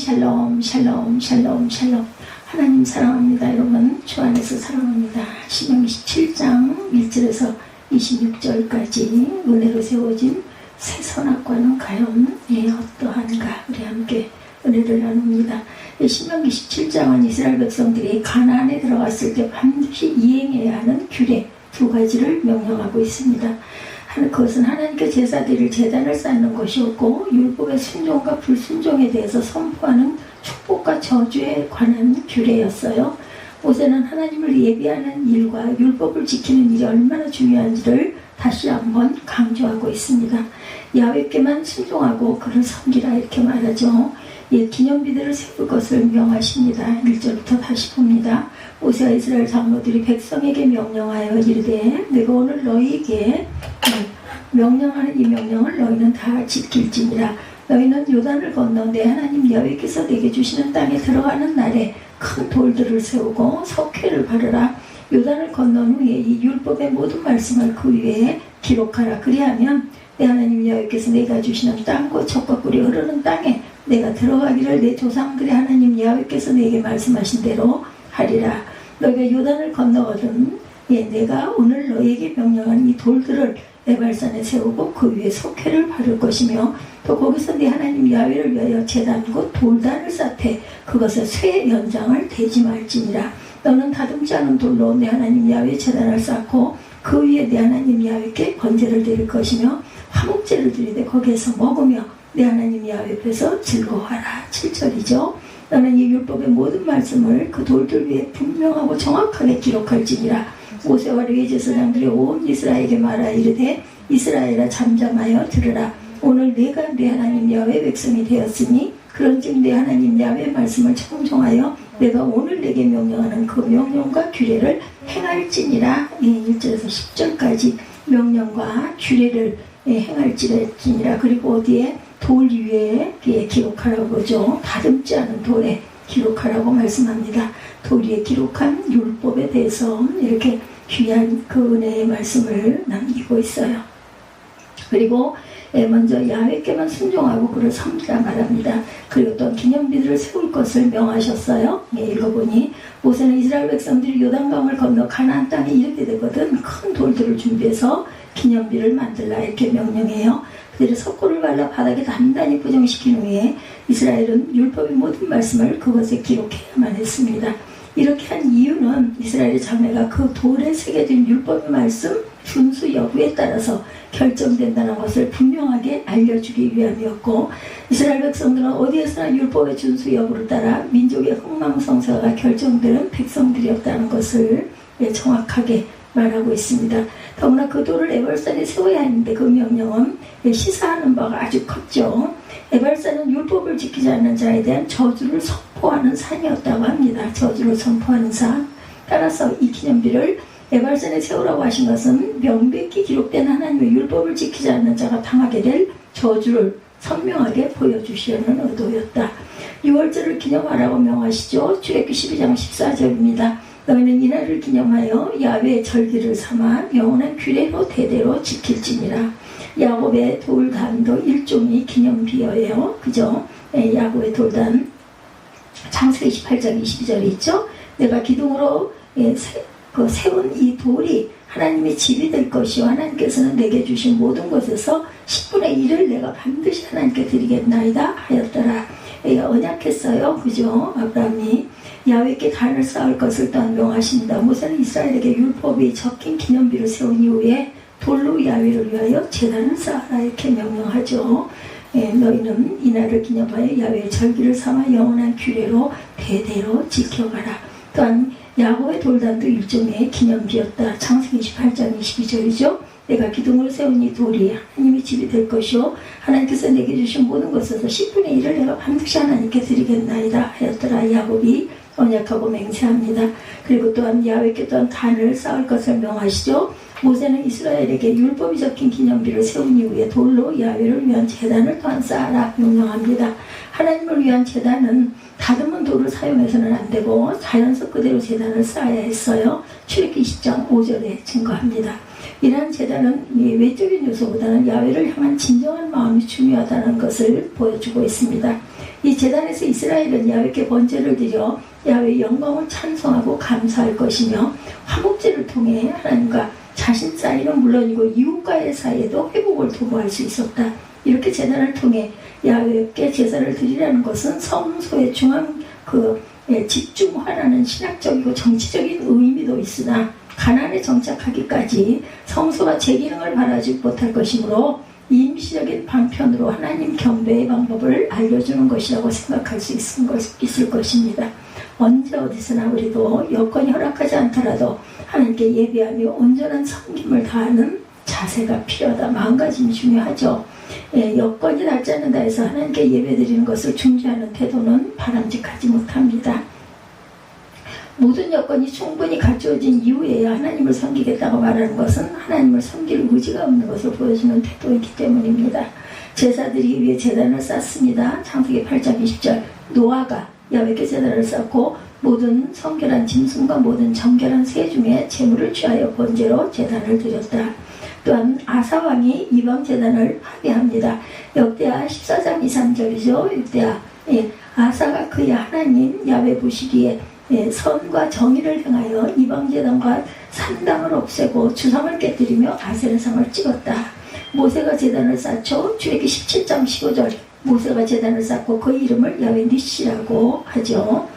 샬롬 샬롬 샬롬 샬롬. 하나님 사랑합니다. 여러분 주 안에서 사랑합니다. 신명기 17장 1절에서 26절까지 은혜로 세워진 새 선악과는 과연 어떠한가. 우리 함께 은혜를 나눕니다. 신명기 17장은 이스라엘 백성들이 가나안에 들어갔을 때 반드시 이행해야 하는 규례 두 가지를 명령하고 있습니다. 그것은 하나님께 제사 드릴 제단을 쌓는 것이었고, 율법의 순종과 불순종에 대해서 선포하는 축복과 저주에 관한 규례였어요. 모세는 하나님을 예비하는 일과 율법을 지키는 일이 얼마나 중요한지를 다시 한번 강조하고 있습니다. 야훼께만 순종하고 그를 섬기라 이렇게 말하죠. 기념비들을 세울 것을 명하십니다. 1절부터 다시 봅니다. 모세와 이스라엘 장로들이 백성에게 명령하여 이르되 내가 오늘 너희에게 명령하는 이 명령을 너희는 다 지킬지니라. 너희는 요단을 건너 내 하나님 여호와께서 내게 주시는 땅에 들어가는 날에 큰 돌들을 세우고 석회를 바르라. 요단을 건넌 후에 이 율법의 모든 말씀을 그 위에 기록하라. 그리하면 내 하나님 여호와께서 내가 주시는 땅과 젖과 꿀이 흐르는 땅에 내가 들어가기를 내 조상들의 하나님 여호와께서 내게 말씀하신 대로 하리라. 너희가 요단을 건너거든 내가 오늘 너희에게 명령한 이 돌들을 에발산에 세우고 그 위에 석회를 바를 것이며, 또 거기서 네 하나님 야훼를 위하여 제단 곧 돌단을 쌓되 그것에 쇠 연장을 대지 말지니라. 너는 다듬지 않은 돌로 내 하나님 야훼 제단을 쌓고 그 위에 내 하나님 야훼께 번제를 드릴 것이며 화목제를 드리되 거기에서 먹으며 내 하나님 야훼 앞에서 즐거워하라. 7절이죠. 너는 이 율법의 모든 말씀을 그 돌들 위에 분명하고 정확하게 기록할지니라. 모세와 레위 제사장들이 온 이스라엘에게 말하 이르되 이스라엘아 잠잠하여 들으라. 오늘 내가 내 하나님 야훼 백성이 되었으니 그런즉 내 하나님 야훼 말씀을 청종하여 내가 오늘 내게 명령하는 그 명령과 규례를 행할지니라. 1절에서 10절까지 명령과 규례를 행할지니라. 그리고 어디에 돌 위에 기록하라고 그러죠. 다듬지 않은 돌에 기록하라고 말씀합니다. 돌 위에 기록한 율법에 대해서 이렇게 귀한 그 은혜의 말씀을 남기고 있어요. 그리고 먼저 야훼께만 순종하고 그를 섬기라 말합니다. 그리고 또 기념비들을 세울 것을 명하셨어요. 읽어보니 모세는 이스라엘 백성들이 요단강을 건너 가나안 땅에 이르게 되거든 큰 돌들을 준비해서 기념비를 만들라 이렇게 명령해요. 그들이 석고를 발라 바닥에 단단히 고정시킨 후에 이스라엘은 율법의 모든 말씀을 그것에 기록해야만 했습니다. 이렇게 한 이유는 이스라엘의 장래가 그 돌에 새겨진 율법의 말씀 준수 여부에 따라서 결정된다는 것을 분명하게 알려주기 위함이었고, 이스라엘 백성들은 어디에서나 율법의 준수 여부를 따라 민족의 흥망성쇠가 결정되는 백성들이었다는 것을 정확하게 말하고 있습니다. 더구나 그 돌을 에발산에 세워야 하는데 그 명령은 시사하는 바가 아주 컸죠. 에발산은 율법을 지키지 않는 자에 대한 저주를 선포하는 산이었다고 합니다. 저주를 선포하는 산. 따라서 이 기념비를 에발산에 세우라고 하신 것은 명백히 기록된 하나님의 율법을 지키지 않는 자가 당하게 될 저주를 선명하게 보여주시려는 의도였다. 6월절을 기념하라고 명하시죠. 출애굽기 12장 14절입니다. 너희는 이날을 기념하여 야훼의 절기를 삼아 영원한 규례로 대대로 지킬지니라. 야곱의 돌단도 일종의 기념비어예요. 그죠? 야곱의 돌단 창세기 28장 22절에 있죠. 내가 기둥으로 세운 이 돌이 하나님의 집이 될 것이요 하나님께서는 내게 주신 모든 것에서 10분의 1을 내가 반드시 하나님께 드리겠나이다 하였더라. 언약했어요. 그죠? 아브라함이 야훼께 단을 쌓을 것을 또한 명하십니다. 모세는 이스라엘에게 율법이 적힌 기념비를 세운 이후에 돌로 야훼를 위하여 제단을 쌓아라 이렇게 명령하죠. 너희는 이날을 기념하여 야훼의 절기를 삼아 영원한 규례로 대대로 지켜가라. 또한 야곱의 돌단도 일종의 기념비였다. 창세기 28장 22절이죠. 내가 기둥으로 세운 이 돌이 하나님의 집이 될 것이요 하나님께서 내게 주신 모든 것에서 10분의 1을 내가 반드시 하나님께 드리겠나이다 하였더라. 야곱이 언약하고 맹세합니다. 그리고 또한 야훼께 또한 단을 쌓을 것을 명하시죠. 모세는 이스라엘에게 율법이 적힌 기념비를 세운 이후에 돌로 야훼를 위한 제단을 또한 쌓아라 명령합니다. 하나님을 위한 제단은 다듬은 돌을 사용해서는 안 되고 자연석 그대로 제단을 쌓아야 했어요. 출애굽기 20장 5절에 증거합니다. 이러한 제단은 외적인 요소보다는 야훼를 향한 진정한 마음이 중요하다는 것을 보여주고 있습니다. 이 제단에서 이스라엘은 야훼께 번제를 드려 야훼의 영광을 찬송하고 감사할 것이며 화목제를 통해 하나님과 자신 사이는 물론이고 이웃과의 사이에도 회복을 도모할 수 있었다. 이렇게 제단을 통해 야훼께 제사를 드리라는 것은 성소의 중앙 집중화라는 신학적이고 정치적인 의미도 있으나 가나안에 정착하기까지 성소가 제 기능을 발하지 못할 것이므로 임시적인 방편으로 하나님 경배의 방법을 알려주는 것이라고 생각할 수 있을 것입니다. 언제 어디서나 우리도 여건이 허락하지 않더라도 하나님께 예배하며 온전한 섬김을 다하는 자세가 필요하다. 마음가짐이 중요하죠. 여건이 닿지 않는다 해서 하나님께 예배드리는 것을 중지하는 태도는 바람직하지 못합니다. 모든 여건이 충분히 갖추어진 이후에야 하나님을 섬기겠다고 말하는 것은 하나님을 섬길 의지가 없는 것을 보여주는 태도이기 때문입니다. 제사드리기 위해 제단을 쌓습니다. 창세기 8장 20절 노아가 야훼께 제단을 쌓고 모든 성결한 짐승과 모든 정결한 새 중에 제물을 취하여 번제로 제단을 드렸다. 또한 아사왕이 이방 제단을 하게 합니다. 역대하 14장 2, 3절이죠. 역대하 아사가 그의 하나님 야훼 보시기에 선과 정의를 행하여 이방제단과 산당을 없애고 주상을 깨뜨리며 아세라상을 찍었다. 모세가 제단을 쌓죠. 출애굽기 17장 15절 모세가 제단을 쌓고 그 이름을 야훼 니시라고 하죠.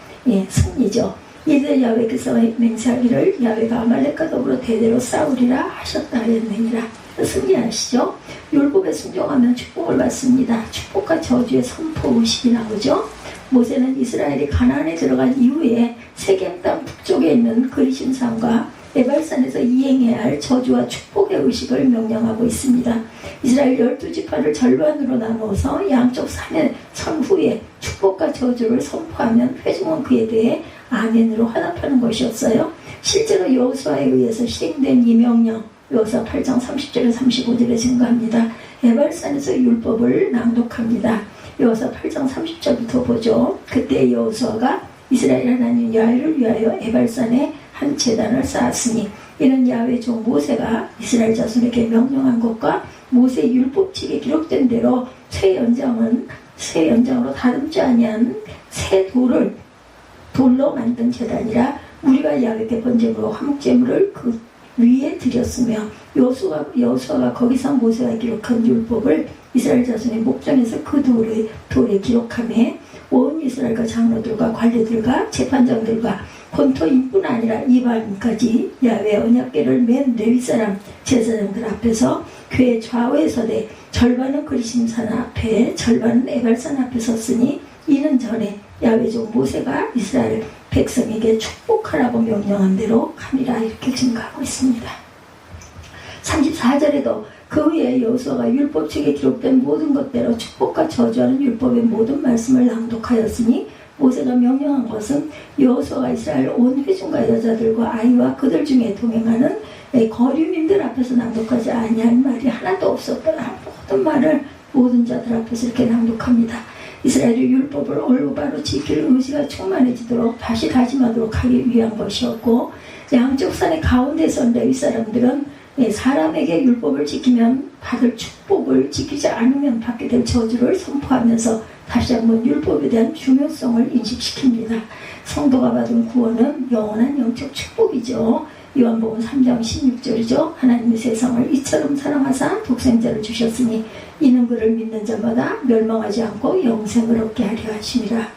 승리죠. 이들 야훼께서 맹세하기를 야훼가 아말렉과 더불어 대대로 싸우리라 하셨다 하였느니라. 승리하시죠. 율법에 순종하면 축복을 받습니다. 축복과 저주의 선포 의식이 나오죠. 모세는 이스라엘이 가나안에 들어간 이후에 세겜 땅 북쪽에 있는 그리심산과 에발산에서 이행해야 할 저주와 축복의 의식을 명령하고 있습니다. 이스라엘 12지파를 절반으로 나누어서 양쪽 산에 선 후에 축복과 저주를 선포하면 회중은 그에 대해 아멘으로 화답하는 것이었어요. 실제로 여호수아에 의해서 시행된 이 명령 여호수아 8장 30절에 35절에 증거합니다. 에발산에서 율법을 낭독합니다. 여호수아 8장 30절부터 보죠. 그때 여호수아가 이스라엘 하나님 야훼를 위하여 에발산에 한 제단을 쌓았으니 이는 야훼 종 모세가 이스라엘 자손에게 명령한 것과 모세 율법책에 기록된 대로 새 연장으로 다듬지 아니한 새 돌로 만든 제단이라 우리가 야훼께 번제물로 화목제물을 그 위에 드렸으며 여호수아가 거기서 모세가 기록한 율법을 이스라엘 자손의 목전에서 그 돌에 기록하며 온 이스라엘과 장로들과 관리들과 재판장들과 본토인뿐 아니라 이방인까지 야훼 언약궤를 맨 레위 사람 제사장들 앞에서 궤 좌우에 서되 절반은 그리심산 앞에 절반은 에발산 앞에 섰으니 이는 전에 야훼 종 모세가 이스라엘 백성에게 축복하라고 명령한 대로 함이라 이렇게 증거하고 있습니다. 34절에도 그 후에 여호수아가 율법책에 기록된 모든 것대로 축복과 저주하는 율법의 모든 말씀을 낭독하였으니 모세가 명령한 것은 여호수아가 이스라엘 온 회중과 여자들과 아이와 그들 중에 동행하는 거류민들 앞에서 낭독하지 아니한 말이 하나도 없었다. 모든 말을 모든 자들 앞에서 이렇게 낭독합니다. 이스라엘의 율법을 올바로 지킬 의지가 충만해지도록 다시 다짐하도록 하기 위한 것이었고 양쪽 산의 가운데 선 레위 사람들은 사람에게 율법을 지키면 받을 축복을 지키지 않으면 받게 될 저주를 선포하면서 다시 한번 율법에 대한 중요성을 인식시킵니다. 성도가 받은 구원은 영원한 영적 축복이죠. 요한복음 3장 16절이죠. 하나님이 세상을 이처럼 사랑하사 독생자를 주셨으니 이는 그를 믿는 자마다 멸망하지 않고 영생을 얻게 하려 하심이라.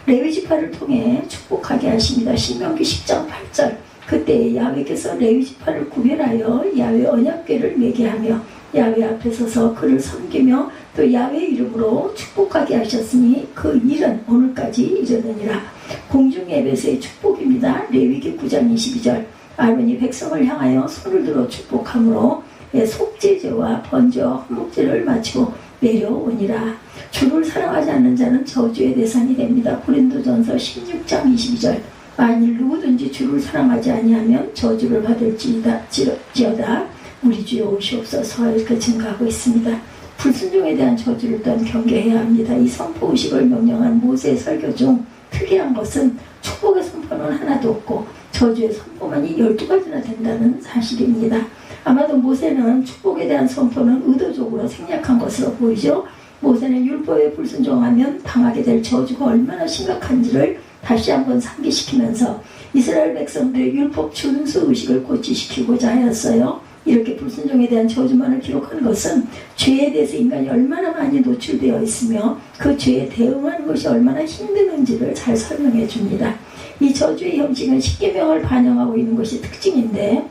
레위지파를 통해 축복하게 하십니다. 신명기 10장 8절 그때 야훼께서 레위지파를 구별하여 야훼 언약궤를 매게 하며 야훼 앞에 서서 그를 섬기며 또 야훼 이름으로 축복하게 하셨으니 그 일은 오늘까지 이르느니라. 공중 예배에서의 축복입니다. 레위기 9장 22절 아론이 백성을 향하여 손을 들어 축복함으로 속죄제와 번제와 화목제를 마치고 내려오니라. 주를 사랑하지 않는 자는 저주의 대상이 됩니다. 고린도전서 16장 22절 만일 누구든지 주를 사랑하지 아니하면 저주를 받을지어다 우리 주여 오시옵소서 이렇게 증가하고 있습니다. 불순종에 대한 저주를 또한 경계해야 합니다. 이 선포의식을 명령한 모세의 설교 중 특이한 것은 축복의 선포는 하나도 없고 저주의 선포만이 12가지나 된다는 사실입니다. 아마도 모세는 축복에 대한 선포는 의도적으로 생략한 것으로 보이죠. 모세는 율법에 불순종하면 당하게 될 저주가 얼마나 심각한지를 다시 한번 상기시키면서 이스라엘 백성들의 율법 준수 의식을 고취시키고자 하였어요. 이렇게 불순종에 대한 저주만을 기록한 것은 죄에 대해서 인간이 얼마나 많이 노출되어 있으며 그 죄에 대응하는 것이 얼마나 힘드는지를 잘 설명해 줍니다. 이 저주의 형식은 십계명을 반영하고 있는 것이 특징인데,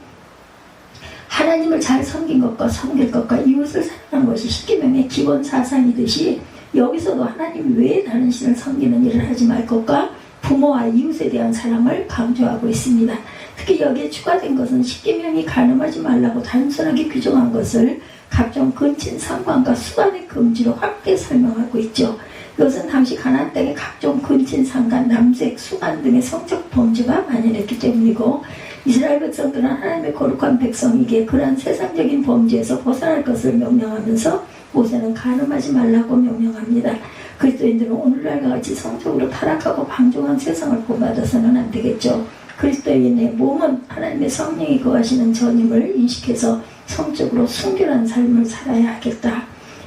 하나님을 잘 섬긴 것과 섬길 것과 이웃을 사랑하는 것이 십계명의 기본 사상이듯이 여기서도 하나님 외에 다른 신을 섬기는 일을 하지 말 것과 부모와 이웃에 대한 사랑을 강조하고 있습니다. 특히 여기에 추가된 것은 십계명이 간음하지 말라고 단순하게 규정한 것을 각종 근친 상관과 수간의 금지로 확대 설명하고 있죠. 이것은 당시 가나안 땅의 각종 근친 상관, 남색, 수간 등의 성적 범죄가 만연했기 때문이고, 이스라엘 백성들은 하나님의 거룩한 백성이기에 그러한 세상적인 범죄에서 벗어날 것을 명령하면서 모세는 간음하지 말라고 명령합니다. 그리스도인들은 오늘날과 같이 성적으로 타락하고 방종한 세상을 본받아서는 안 되겠죠. 그리스도인의 몸은 하나님의 성령이 거하시는 전임을 인식해서 성적으로 순결한 삶을 살아야 하겠다.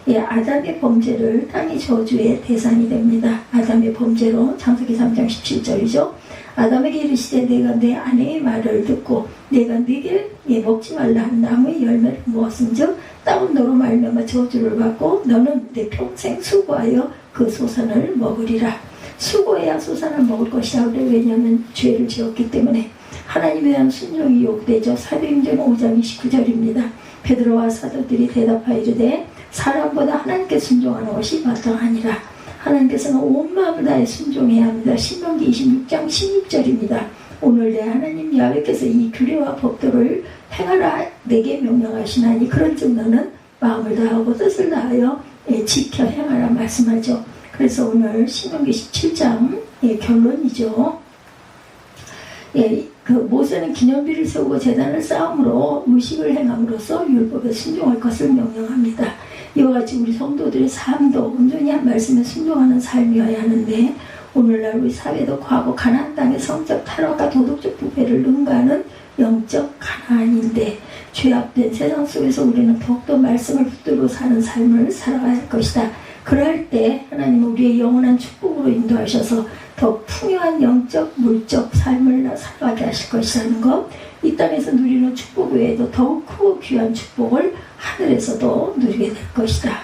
예, 아담의 범죄를 땅이 저주의 대상이 됩니다. 아담의 범죄로 창세기 3장 17절이죠. 아담에게 이르시되 내가 내 아내의 말을 듣고 내가 네게 먹지 말라 한 나무의 열매를 먹었은즉 땅은 너로 말미암아 저주를 받고 너는 내 평생 수고하여 그 소산을 먹으리라. 수고해야 소산을 먹을 것이라 그래. 왜냐하면 죄를 지었기 때문에. 하나님에 대한 순종이 요구되죠. 사도행전 5장 29절입니다. 베드로와 사도들이 대답하이르되 사람보다 하나님께 순종하는 것이 마땅하니라. 하나님께서는 온 마음을 다해 순종해야 합니다. 신명기 26장 16절입니다. 오늘 내 하나님 야훼께서 이 규례와 법도를 행하라 내게 명령하시나니 그런즉 너는 마음을 다하고 뜻을 다하여 지켜 행하라 말씀하죠. 그래서 오늘 신명기 17장 결론이죠. 그 모세는 기념비를 세우고 제단을 쌓음으로 의식을 행함으로써 율법에 순종할 것을 명령합니다. 이와 같이 우리 성도들의 삶도 온전히 한 말씀에 순종하는 삶이어야 하는데, 오늘날 우리 사회도 과거 가나안 땅의 성적 타락과 도덕적 부패를 능가하는 영적 가나안인데, 죄악된 세상 속에서 우리는 더욱더 말씀을 붙들고 사는 삶을 살아가야 할 것이다. 그럴 때 하나님은 우리의 영원한 축복으로 인도하셔서 더 풍요한 영적, 물적 삶을 살아가게 하실 것이라는 것, 이 땅에서 누리는 축복 외에도 더욱 크고 귀한 축복을 하늘에서도 누리게 될 것이다.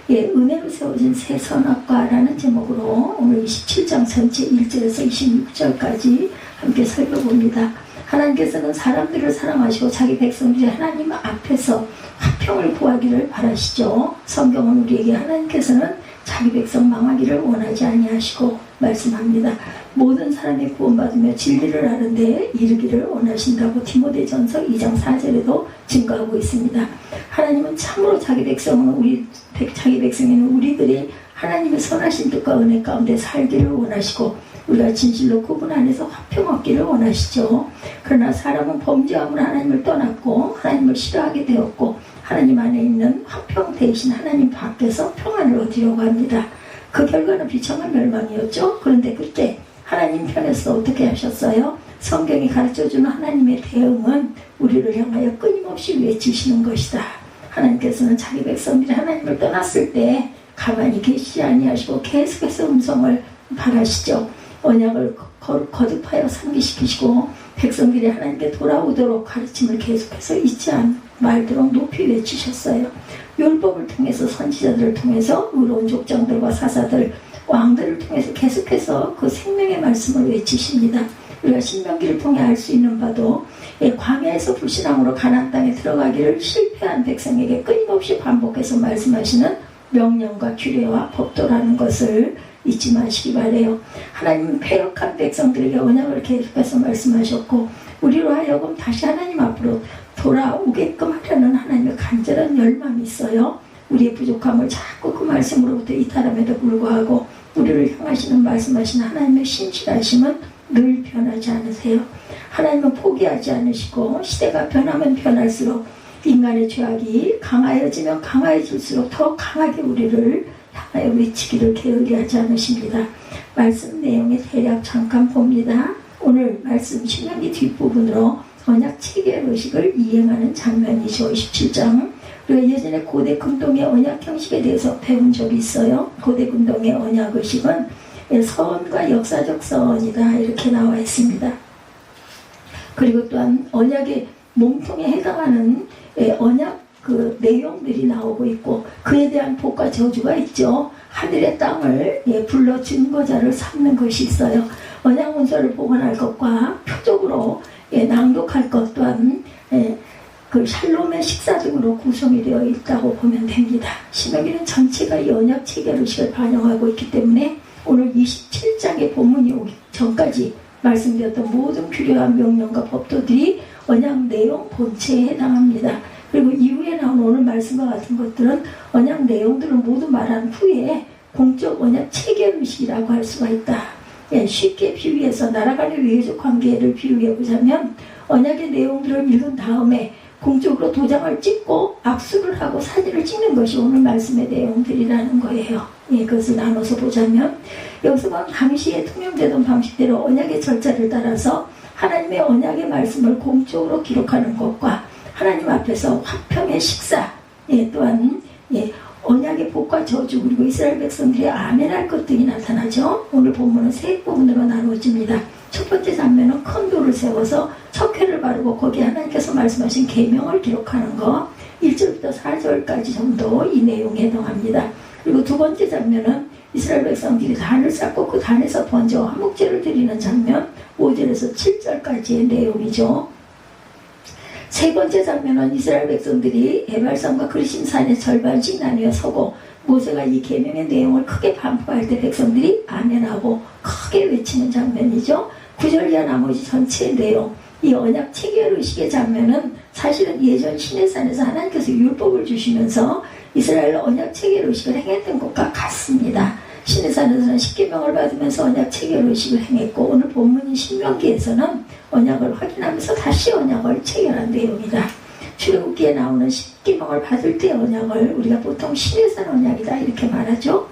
예, 은혜로 세워진 새 선악과라는 제목으로 오늘 27장 전체 1절에서 26절까지 함께 살펴봅니다. 하나님께서는 사람들을 사랑하시고 자기 백성들이 하나님 앞에서 화평을 구하기를 바라시죠. 성경은 우리에게 하나님께서는 자기 백성 망하기를 원하지 아니하시고 말씀합니다. 모든 사람이 구원받으며 진리를 아는 데에 이르기를 원하신다고 디모데전서 2장 4절에도 증거하고 있습니다. 하나님은 참으로 자기 백성에는 우리들이 하나님의 선하신 뜻과 은혜 가운데 살기를 원하시고 우리가 진실로 그분 안에서 화평 얻기를 원하시죠. 그러나 사람은 범죄함으로 하나님을 떠났고 하나님을 싫어하게 되었고 하나님 안에 있는 화평 대신 하나님 밖에서 평안을 얻으려고 합니다. 그 결과는 비참한 멸망이었죠. 그런데 그때 하나님 편에서 어떻게 하셨어요? 성경이 가르쳐주는 하나님의 대응은 우리를 향하여 끊임없이 외치시는 것이다. 하나님께서는 자기 백성들이 하나님을 떠났을 때 가만히 계시지 아니하시고 계속해서 음성을 바라시죠. 언약을 거듭하여 상기시키시고 백성들이 하나님께 돌아오도록 가르침을 계속해서 잊지 말도록 높이 외치셨어요. 율법을 통해서 선지자들을 통해서 의로운 족장들과 사사들, 왕들을 통해서 계속해서 그 생명의 말씀을 외치십니다. 우리가 신명기를 통해 알 수 있는 바도 광야에서 불신앙으로 가나안 땅에 들어가기를 실패한 백성에게 끊임없이 반복해서 말씀하시는 명령과 규례와 법도라는 것을 잊지 마시기 바래요. 하나님은 패역한 백성들에게 언약을 계속해서 말씀하셨고 우리로 하여금 다시 하나님 앞으로 돌아오게끔 하려는 하나님의 간절한 열망이 있어요. 우리의 부족함을 자꾸 그 말씀으로부터 이탈함에도 불구하고 우리를 향하시는 말씀하시는 하나님의 신실하심은 늘 변하지 않으세요. 하나님은 포기하지 않으시고 시대가 변하면 변할수록 인간의 죄악이 강하여지면 강해질수록 더 강하게 우리를 향하여 외치기를 게을리하지 않으십니다. 말씀 내용의 대략 잠깐 봅니다. 오늘 말씀 신명기 뒷부분으로 언약 체계 의식을 이행하는 장면이죠. 27장 그리고 예전에 고대 금동의 언약 형식에 대해서 배운 적이 있어요. 고대 금동의 언약 의식은 서원과 역사적 서원이다 이렇게 나와 있습니다. 그리고 또한 언약의 몸통에 해당하는 언약 그 내용들이 나오고 있고 그에 대한 복과 저주가 있죠. 하늘의 땅을 불러 증거자를 삼는 것이 있어요. 언약 문서를 복원할 것과 표적으로 낭독할 것 또한 그 샬롬의 식사 등으로 구성이 되어 있다고 보면 됩니다. 신명기는 전체가 이 언약 체계 의식을 반영하고 있기 때문에 오늘 27장의 본문이 오기 전까지 말씀드렸던 모든 필요한 명령과 법도들이 언약 내용 본체에 해당합니다. 그리고 이후에 나온 오늘 말씀과 같은 것들은 언약 내용들을 모두 말한 후에 공적 언약 체계 의식이라고 할 수가 있다. 쉽게 비유해서 나라 간의 외교적 관계를 비유해 보자면 언약의 내용들을 읽은 다음에 공적으로 도장을 찍고 압수를 하고 사진을 찍는 것이 오늘 말씀의 내용들이라는 거예요. 그것을 나눠서 보자면 여기서 당시에 통용되던 방식대로 언약의 절차를 따라서 하나님의 언약의 말씀을 공적으로 기록하는 것과 하나님 앞에서 화평의 식사 또한 언약의 복과 저주 그리고 이스라엘 백성들이 아멘할 것들이 나타나죠. 오늘 본문은 세 부분으로 나누어집니다. 첫 번째 장면은 큰 돌을 세워서 척회를 바르고 거기에 하나님께서 말씀하신 계명을 기록하는 거 1절부터 4절까지 정도 이 내용에 해당합니다. 그리고 두 번째 장면은 이스라엘 백성들이 단을 쌓고 그 단에서 번져 화목제를 드리는 장면 5절에서 7절까지의 내용이죠. 세 번째 장면은 이스라엘 백성들이 에발산과 그리심산의 절반씩 나뉘어 서고 모세가 이 계명의 내용을 크게 반포할 때 백성들이 아멘하고 크게 외치는 장면이죠. 9절 이하 나머지 전체의 내용 이 언약 체계 의식의 장면은 사실은 예전 시내산에서 하나님께서 율법을 주시면서 이스라엘 언약 체계 의식을 행했던 것과 같습니다. 시내산에서는 십계명을 받으면서 언약 체계 의식을 행했고 오늘 본문인 신명기에서는 언약을 확인하면서 다시 언약을 체결한 내용이다. 출애굽기에 나오는 십계명을 받을 때 언약을 우리가 보통 시내산 언약이다 이렇게 말하죠.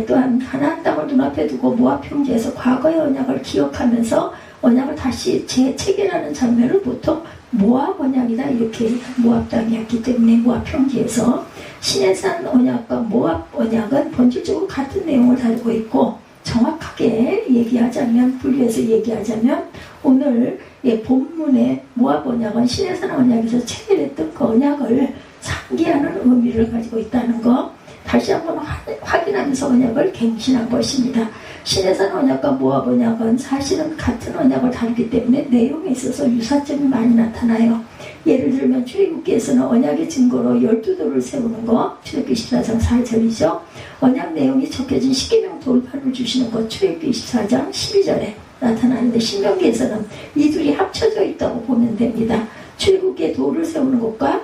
또한 가나안 땅을 눈앞에 두고 모압 평지에서 과거의 언약을 기억하면서 언약을 다시 재체결하는 장면을 보통 모압 언약이다 이렇게 모압 땅이었기 때문에 모압 평지에서 시내산 언약과 모압 언약은 본질적으로 같은 내용을 다루고 있고 정확하게 얘기하자면 분류해서 얘기하자면 오늘 본문의 모압 언약은 시내산 언약에서 체결했던 그 언약을 상기하는 의미를 가지고 있다는 거 다시 한번 확인하면서 언약을 갱신한 것입니다. 시내산 언약과 모압 언약은 사실은 같은 언약을 다루기 때문에 내용에 있어서 유사점이 많이 나타나요. 예를 들면 출애굽기에서는 언약의 증거로 12돌을 세우는 거 출애굽기 24장 4절이죠. 언약 내용이 적혀진 십계명 돌판을 주시는 것 출애굽기 24장 12절에 나타나는데 신명기에서는 이 둘이 합쳐져 있다고 보면 됩니다. 출애굽기에 돌을 세우는 것과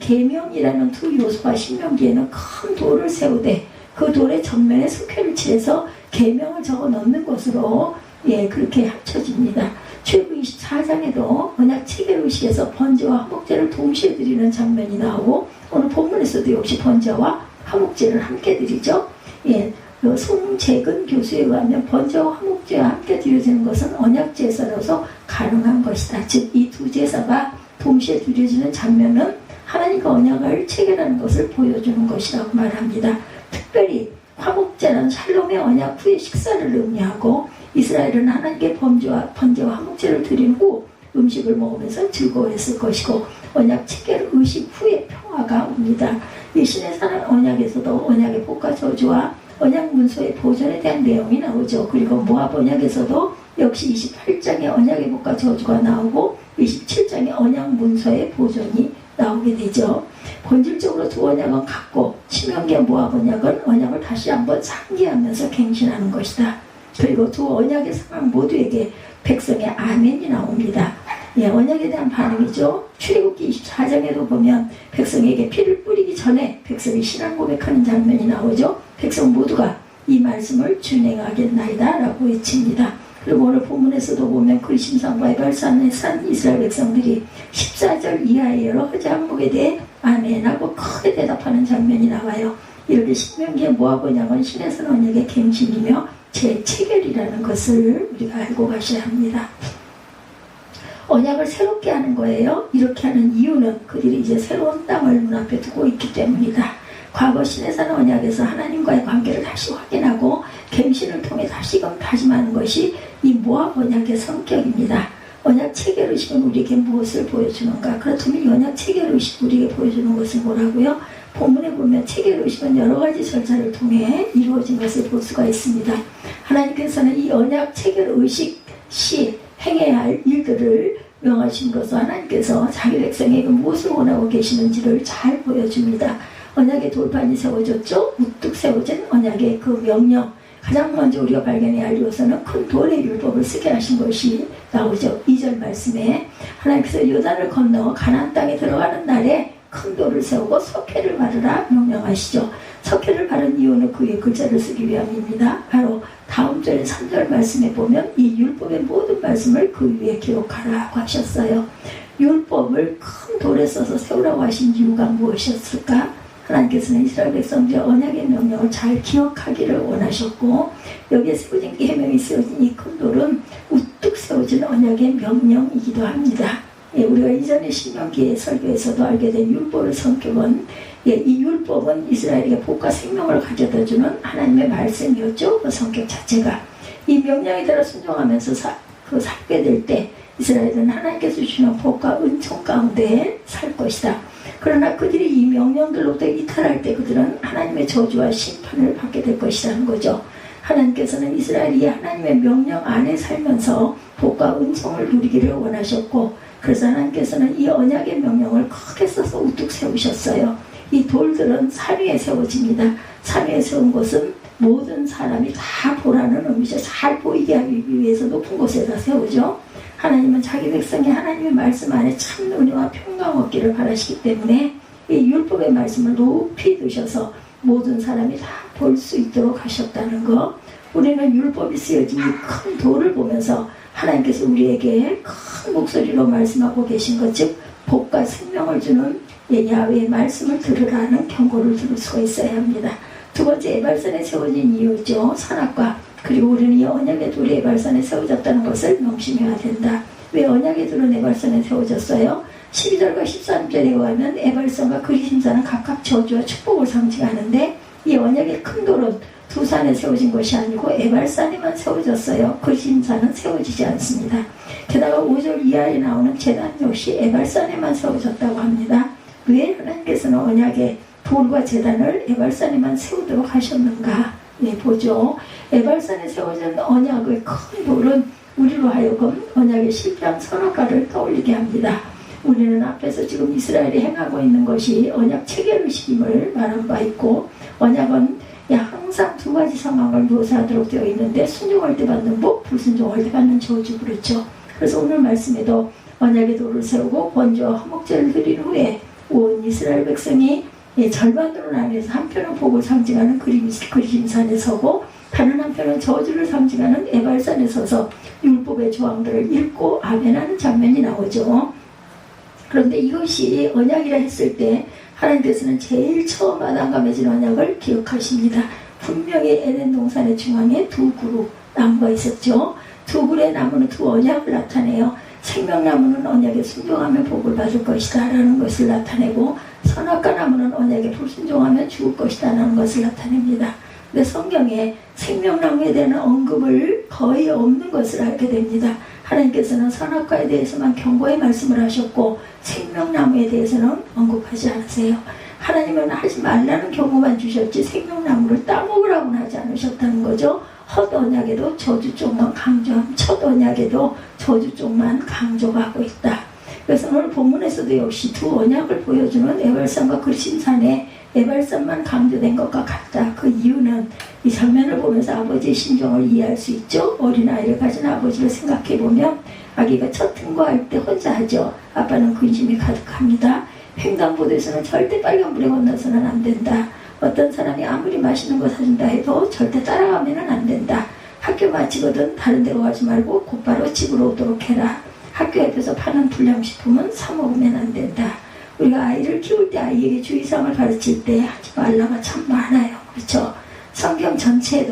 계명이라는 두 요소가 신명기에는 큰 돌을 세우되 그 돌의 전면에 석회를 칠해서 계명을 적어 넣는 것으로 그렇게 합쳐집니다. 출애굽기 24장에도 언약 체계 의식에서 번제와 화목제를 동시에 드리는 장면이 나오고 오늘 본문에서도 역시 번제와 화목제를 함께 드리죠. 송재근 교수에 의하면 번제와 화목제와 함께 드려지는 것은 언약 제사로서 가능한 것이다. 즉 이 두 제사가 동시에 드려지는 장면은 하나님과 언약을 체결하는 것을 보여주는 것이라고 말합니다. 특별히 화목제는 샬롬의 언약 후의 식사를 의미하고 이스라엘은 하나님께 번제와 화목제를 드린 후 음식을 먹으면서 즐거워했을 것이고 언약 체결 의식 후에 평화가 옵니다. 이 시내산 언약에서도 언약의 복과 저주와 언약 문서의 보존에 대한 내용이 나오죠. 그리고 모압 언약에서도 역시 28장의 언약의 복과 저주가 나오고 27장의 언약 문서의 보존이 나오게 되죠. 본질적으로 두 언약은 같고 신명기와 모압 언약은 언약을 다시 한번 상기하면서 갱신하는 것이다. 그리고 두 언약의 상황 모두에게 백성의 아멘이 나옵니다. 언약에 대한 반응이죠. 출애굽기 24장에도 보면 백성에게 피를 뿌리기 전에 백성이 신앙 고백하는 장면이 나오죠. 백성 모두가 이 말씀을 준행하겠나이다 라고 외칩니다. 그리고 오늘 본문에서도 보면 그리심산과 에발산에 산 이스라엘 백성들이 14절 이하의 여러 가지 항목에 대해 아멘하고 크게 대답하는 장면이 나와요. 이렇게 신명기의 모압 언약은 시내산 언약의 갱신이며 재체결이라는 것을 우리가 알고 가셔야 합니다. 언약을 새롭게 하는 거예요. 이렇게 하는 이유는 그들이 이제 새로운 땅을 눈앞에 두고 있기 때문이다. 과거 시내산 언약에서 하나님과의 관계를 다시 확인하고 갱신을 통해 다시금 다짐하는 것이 이 모압 언약의 성격입니다. 언약 체결의식은 우리에게 무엇을 보여주는가? 그렇다면 이 언약 체결의식 우리에게 보여주는 것은 뭐라고요? 본문에 보면 체결의식은 여러 가지 절차를 통해 이루어진 것을 볼 수가 있습니다. 하나님께서는 이 언약 체결의식 시 행해야 할 일들을 명하심으로써 하나님께서 자기 백성에게 무엇을 원하고 계시는지를 잘 보여줍니다. 언약의 돌판이 세워졌죠. 우뚝 세워진 언약의 그 명령, 가장 먼저 우리가 발견해야 할 요소는 큰 돌의 율법을 쓰게 하신 것이 나오죠. 2절 말씀에 하나님께서 요단을 건너 가나안 땅에 들어가는 날에 큰 돌을 세우고 석회를 바르라 명령하시죠. 석회를 바른 이유는 그 위에 글자를 쓰기 위함입니다. 바로 다음 절의 3절 말씀에 보면 이 율법의 모든 말씀을 그 위에 기록하라고 하셨어요. 율법을 큰 돌에 써서 세우라고 하신 이유가 무엇이었을까? 하나님께서는 이스라엘 백성들의 언약의 명령을 잘 기억하기를 원하셨고, 여기에 세워진 계명이 세워진 이 큰 돌은 우뚝 세워진 언약의 명령이기도 합니다. 우리가 이전에 신명기의 설교에서도 알게 된 율법의 성격은, 이 율법은 이스라엘에게 복과 생명을 가져다주는 하나님의 말씀이었죠. 그 성격 자체가. 이 명령에 따라 순종하면서 살게 될 때 이스라엘은 하나님께서 주시는 복과 은총 가운데 살 것이다. 그러나 그들이 이 명령들로부터 이탈할 때 그들은 하나님의 저주와 심판을 받게 될 것이라는 거죠. 하나님께서는 이스라엘이 하나님의 명령 안에 살면서 복과 은총을 누리기를 원하셨고, 그래서 하나님께서는 이 언약의 명령을 크게 써서 우뚝 세우셨어요. 이 돌들은 산 위에 세워집니다. 산 위에 세운 것은 모든 사람이 다 보라는 의미죠. 잘 보이게 하기 위해서 높은 곳에다 세우죠. 하나님은 자기 백성이 하나님의 말씀 안에 참 은혜와 평강 얻기를 바라시기 때문에 이 율법의 말씀을 높이 두셔서 모든 사람이 다 볼 수 있도록 하셨다는 거. 우리는 율법이 쓰여진 이 큰 돌을 보면서 하나님께서 우리에게 큰 목소리로 말씀하고 계신 것, 즉 복과 생명을 주는 야훼의 말씀을 들으라는 경고를 들을 수가 있어야 합니다. 두 번째, 에발산에 세워진 이유죠. 선악과. 그리고 우리는 이 언약의 돌이 에발산에 세워졌다는 것을 명심해야 된다. 왜 언약의 돌은 에발산에 세워졌어요? 12절과 13절에 의하면 에발산과 그리심산은 각각 저주와 축복을 상징하는데, 이 언약의 큰 돌은 두 산에 세워진 것이 아니고 에발산에만 세워졌어요. 그리심산은 세워지지 않습니다. 게다가 5절 이하에 나오는 제단 역시 에발산에만 세워졌다고 합니다. 왜 하나님께서는 언약의 돌과 제단을 에발산에만 세우도록 하셨는가? 보죠. 에발산에 세워진 언약의 큰 돌은 우리로 하여금 언약의 실패한 선악과를 떠올리게 합니다. 우리는 앞에서 지금 이스라엘이 행하고 있는 것이 언약 체결의식임을 말한 바 있고, 언약은 항상 두 가지 상황을 묘사하도록 되어 있는데, 순종할 때 받는 복, 불순종할 때 받는 저주, 그렇죠. 그래서 오늘 말씀에도 언약의 돌을 세우고 번제와 화목제를 드린 후에 온 이스라엘 백성이 절반으로 나뉘어서 한편은 복을 상징하는 그리심산에 서고, 다른 한편은 저주를 상징하는 에발산에 서서 율법의 조항들을 읽고 아멘하는 장면이 나오죠. 그런데 이것이 언약이라 했을 때 하나님께서는 제일 처음 아담과 맺은 언약을 기억하십니다. 분명히 에덴 동산의 중앙에 두 그루 나무가 있었죠. 두 그루의 나무는 두 언약을 나타내요. 생명나무는 언약에 순종하면 복을 받을 것이다 라는 것을 나타내고, 선악과 나무는 언약에 불순종하면 죽을 것이다 라는 것을 나타냅니다. 근데 성경에 생명나무에 대한 언급을 거의 없는 것을 알게 됩니다. 하나님께서는 선악과에 대해서만 경고의 말씀을 하셨고 생명나무에 대해서는 언급하지 않으세요. 하나님은 하지 말라는 경고만 주셨지 생명나무를 따먹으라고는 하지 않으셨다는 거죠. 헛 언약에도 저주 쪽만 강조함, 첫 언약에도 저주 쪽만 강조가 하고 있다. 그래서 오늘 본문에서도 역시 두 언약을 보여주는 에발산과 그리심산에 에발산만 강조된 것과 같다. 그 이유는 이 장면을 보면서 아버지의 심정을 이해할 수 있죠. 어린아이를 가진 아버지를 생각해보면 아기가 첫 등거할 때 혼자 하죠. 아빠는 근심이 가득합니다. 횡단보도에서는 절대 빨간불에 건너서는 안 된다. 어떤 사람이 아무리 맛있는 거 사준다 해도 절대 따라가면 안 된다. 학교 마치거든 다른 데 가지 말고 곧바로 집으로 오도록 해라. 학교 앞에서 파는 불량식품은 사 먹으면 안 된다. 우리가 아이를 키울 때 아이에게 주의사항을 가르칠 때 하지 말라가 참 많아요. 그렇죠? 성경 전체에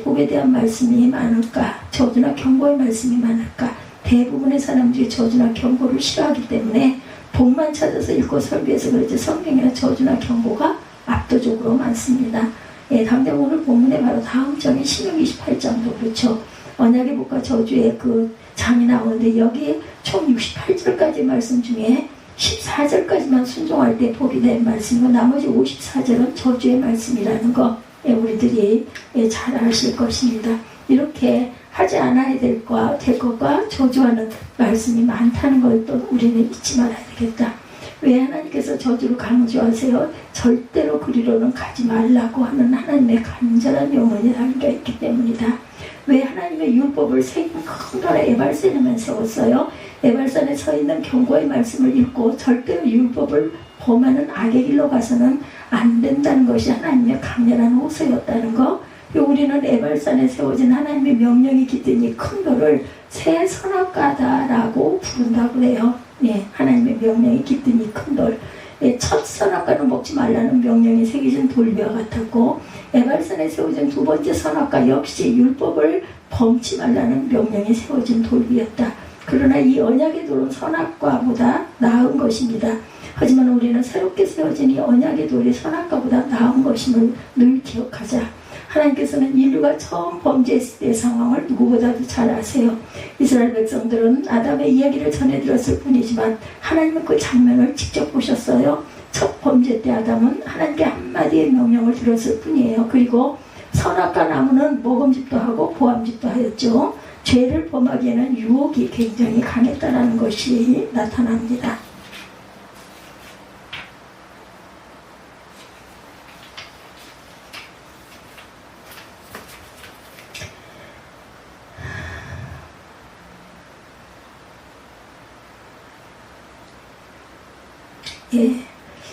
복에 대한 말씀이 많을까? 저주나 경고의 말씀이 많을까? 대부분의 사람들이 저주나 경고를 싫어하기 때문에 복만 찾아서 읽고 설교해서 그렇지 성경에는 저주나 경고가 압도적으로 많습니다. 예, 당장 오늘 본문에 바로 다음 장이 신명기 28장도 그렇죠. 언약의 복과 저주의 그 장이 나오는데 여기 총 68절까지 말씀 중에 14절까지만 순종할 때 복이 된 말씀이고 나머지 54절은 저주의 말씀이라는 거 우리들이 잘 아실 것입니다. 이렇게 하지 않아야 될 것과 저주하는 말씀이 많다는 걸 또 우리는 잊지 말아야 되겠다. 왜 하나님께서 저주를 강조하세요? 절대로 그리로는 가지 말라고 하는 하나님의 간절한 명령이 담겨 있기 때문이다. 왜 하나님의 율법을 큰 돌에 에발산에만 세웠어요? 에발산에 서 있는 경고의 말씀을 읽고 절대로 율법을 범하는 악의 길로 가서는 안 된다는 것이 하나님의 강렬한 호소였다는 거. 우리는 에발산에 세워진 하나님의 명령이 깃든 이 큰 돌을 새 선악과다라고 부른다고 해요. 예, 하나님의 명령이 깃든 이 큰 돌. 예, 첫 선악과는 먹지 말라는 명령이 새겨진 돌비와 같았고 에발산에 세워진 두 번째 선악과 역시 율법을 범치 말라는 명령이 세워진 돌비였다. 그러나 이 언약의 돌은 선악과보다 나은 것입니다. 하지만 우리는 새롭게 세워진 이 언약의 돌이 선악과보다 나은 것임을 늘 기억하자. 하나님께서는 인류가 처음 범죄했을 때의 상황을 누구보다도 잘 아세요. 이스라엘 백성들은 아담의 이야기를 전해 들었을 뿐이지만 하나님은 그 장면을 직접 보셨어요. 첫 범죄 때 아담은 하나님께 한마디의 명령을 들었을 뿐이에요. 그리고 선악과 나무는 먹음직도 하고 보암직도 하였죠. 죄를 범하기에는 유혹이 굉장히 강했다는 것이 나타납니다. 예,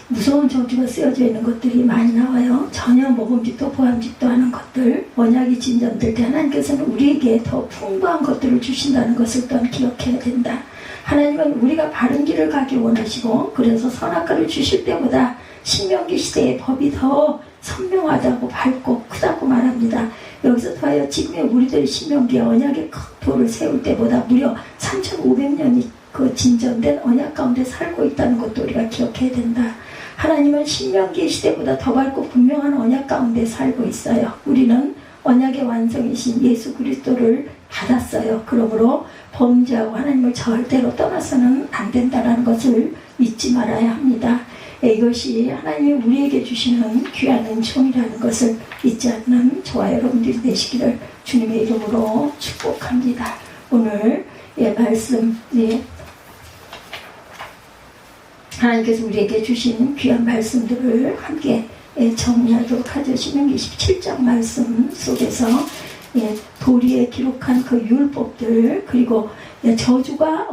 무서운 저주가 쓰여져 있는 것들이 많이 나와요. 전혀 먹음직도 보암직도 하는 것들, 언약이 진전될 때 하나님께서는 우리에게 더 풍부한 것들을 주신다는 것을 또한 기억해야 된다. 하나님은 우리가 바른 길을 가길 원하시고 그래서 선악과를 주실 때보다 신명기 시대의 법이 더 선명하다고 밝고 크다고 말합니다. 여기서 더하여 지금의 우리들의 신명기에 언약의 큰 돌을 세울 때보다 무려 3500년이 그 진전된 언약 가운데 살고 있다는 것도 우리가 기억해야 된다. 하나님은 신명기 시대보다 더 밝고 분명한 언약 가운데 살고 있어요. 우리는 언약의 완성이신 예수 그리스도를 받았어요. 그러므로 범죄하고 하나님을 절대로 떠나서는 안 된다는 것을 잊지 말아야 합니다. 이것이 하나님이 우리에게 주시는 귀한 은총이라는 것을 잊지 않는 저와 여러분들이 되시기를 주님의 이름으로 축복합니다. 오늘 말씀 하나님께서 우리에게 주신 귀한 말씀들을 함께 정리하도록 하죠. 신명기 27장 말씀 속에서 도리에 기록한 그 율법들 그리고 저주가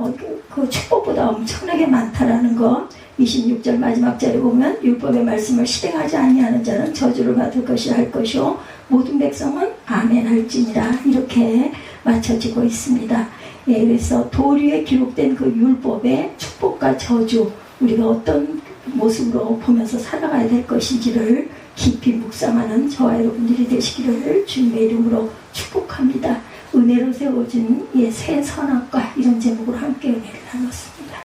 그 축복보다 엄청나게 많다라는 것 26절 마지막 절에 보면 율법의 말씀을 실행하지 아니하는 자는 저주를 받을 것이 할 것이요 모든 백성은 아멘 할지니라 이렇게 맞춰지고 있습니다. 그래서 도리에 기록된 그 율법의 축복과 저주 우리가 어떤 모습으로 보면서 살아가야 될 것인지를 깊이 묵상하는 저와 여러분들이 되시기를 주님의 이름으로 축복합니다. 은혜로 세워진 새 선악과 이런 제목으로 함께 은혜를 나눴습니다.